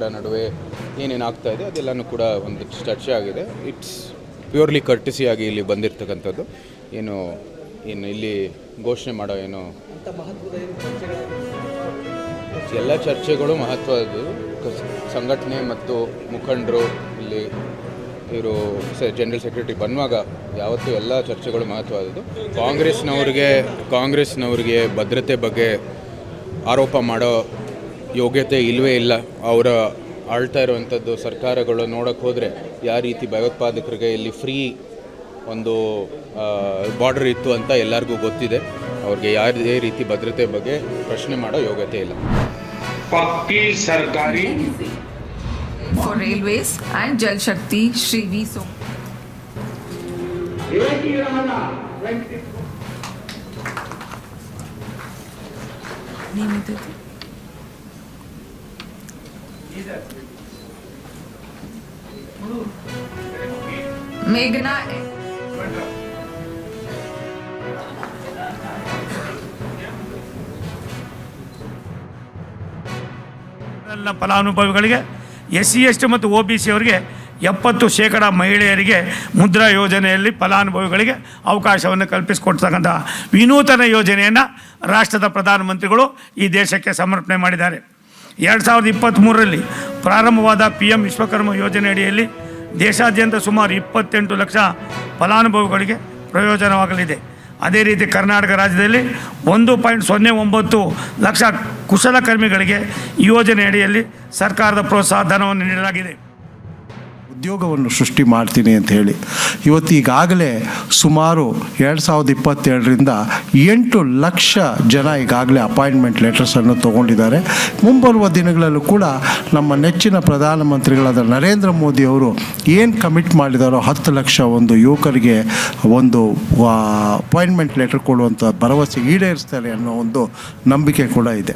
ಸರ್ಕಾರ ನಡುವೆ ಏನೇನಾಗ್ತಾ ಇದೆ ಅದೆಲ್ಲನೂ ಕೂಡ ಒಂದು ಚರ್ಚೆ ಆಗಿದೆ. ಇಟ್ಸ್ ಪ್ಯೂರ್ಲಿ ಕರ್ಟಿಸಿಯಾಗಿ ಇಲ್ಲಿ ಬಂದಿರತಕ್ಕಂಥದ್ದು. ಏನು ಇಲ್ಲಿ ಘೋಷಣೆ ಮಾಡೋ ಏನು ಎಲ್ಲ ಚರ್ಚೆಗಳು ಮಹತ್ವದ್ದು. ಸಂಘಟನೆ ಮತ್ತು ಮುಖಂಡರು ಇಲ್ಲಿ ಇವರು ಜನರಲ್ ಸೆಕ್ರೆಟರಿ ಬನ್ನುವಾಗ ಯಾವತ್ತೂ ಎಲ್ಲ ಚರ್ಚೆಗಳು ಮಹತ್ವವಾದದ್ದು. ಕಾಂಗ್ರೆಸ್ನವ್ರಿಗೆ ಭದ್ರತೆ ಬಗ್ಗೆ ಆರೋಪ ಮಾಡೋ ಯೋಗ್ಯತೆ ಇಲ್ಲವೇ ಇಲ್ಲ. ಅವರ ಆಳ್ತಾ ಇರುವಂಥದ್ದು ಸರ್ಕಾರಗಳು ನೋಡೋಕ್ಕೆ ಹೋದರೆ ಯಾವ ರೀತಿ ಭಯೋತ್ಪಾದಕರಿಗೆ ಇಲ್ಲಿ ಫ್ರೀ ಒಂದು ಬಾರ್ಡರ್ ಇತ್ತು ಅಂತ ಎಲ್ಲರಿಗೂ ಗೊತ್ತಿದೆ. ಅವ್ರಿಗೆ ಯಾವುದೇ ರೀತಿ ಭದ್ರತೆ ಬಗ್ಗೆ ಪ್ರಶ್ನೆ ಮಾಡೋ ಯೋಗ್ಯತೆ ಇಲ್ಲ. ಪಕ್ಕಿ ಸರ್ಕಾರಿ for railways and Jal Shakti Shri V. So. Meghna ಫಲಾನುಭವಿಗಳಿಗೆ SC ST ಮತ್ತು OBC ಅವರಿಗೆ 70% ಮಹಿಳೆಯರಿಗೆ ಮುದ್ರಾ ಯೋಜನೆಯಲ್ಲಿ ಫಲಾನುಭವಿಗಳಿಗೆ ಅವಕಾಶವನ್ನು ಕಲ್ಪಿಸಿಕೊಡ್ತಕ್ಕಂಥ ವಿನೂತನ ಯೋಜನೆಯನ್ನು ರಾಷ್ಟ್ರದ ಪ್ರಧಾನಮಂತ್ರಿಗಳು ಈ ದೇಶಕ್ಕೆ ಸಮರ್ಪಣೆ ಮಾಡಿದ್ದಾರೆ. 2023ರಲ್ಲಿ ಪ್ರಾರಂಭವಾದ PM ವಿಶ್ವಕರ್ಮ ಯೋಜನೆ ಅಡಿಯಲ್ಲಿ ದೇಶಾದ್ಯಂತ ಸುಮಾರು 28 ಲಕ್ಷ ಫಲಾನುಭವಿಗಳಿಗೆ ಪ್ರಯೋಜನವಾಗಲಿದೆ. ಅದೇ ರೀತಿ ಕರ್ನಾಟಕ ರಾಜ್ಯದಲ್ಲಿ 1.09 ಲಕ್ಷ ಕುಶಲಕರ್ಮಿಗಳಿಗೆ ಈ ಯೋಜನೆ ಅಡಿಯಲ್ಲಿ ಸರ್ಕಾರದ ಪ್ರೋತ್ಸಾಹ ಧನವನ್ನು ನೀಡಲಾಗಿದೆ. ಉದ್ಯೋಗವನ್ನು ಸೃಷ್ಟಿ ಮಾಡ್ತೀನಿ ಅಂತ ಹೇಳಿ ಇವತ್ತು ಈಗಾಗಲೇ ಸುಮಾರು 2022ರಿಂದ 8 ಲಕ್ಷ ಜನ ಈಗಾಗಲೇ ಅಪಾಯಿಂಟ್ಮೆಂಟ್ ಲೆಟರ್ಸನ್ನು ತೊಗೊಂಡಿದ್ದಾರೆ. ಮುಂಬರುವ ದಿನಗಳಲ್ಲೂ ಕೂಡ ನಮ್ಮ ನೆಚ್ಚಿನ ಪ್ರಧಾನಮಂತ್ರಿಗಳಾದ ನರೇಂದ್ರ ಮೋದಿ ಅವರು ಏನು ಕಮಿಟ್ ಮಾಡಿದಾರೋ 10 ಲಕ್ಷ ಒಂದು ಯುವಕರಿಗೆ ಒಂದು ಅಪಾಯಿಂಟ್ಮೆಂಟ್ ಲೆಟರ್ ಕೊಡುವಂಥ ಭರವಸೆ ಈಡೇರಿಸ್ತಾರೆ ಅನ್ನೋ ಒಂದು ನಂಬಿಕೆ ಕೂಡ ಇದೆ.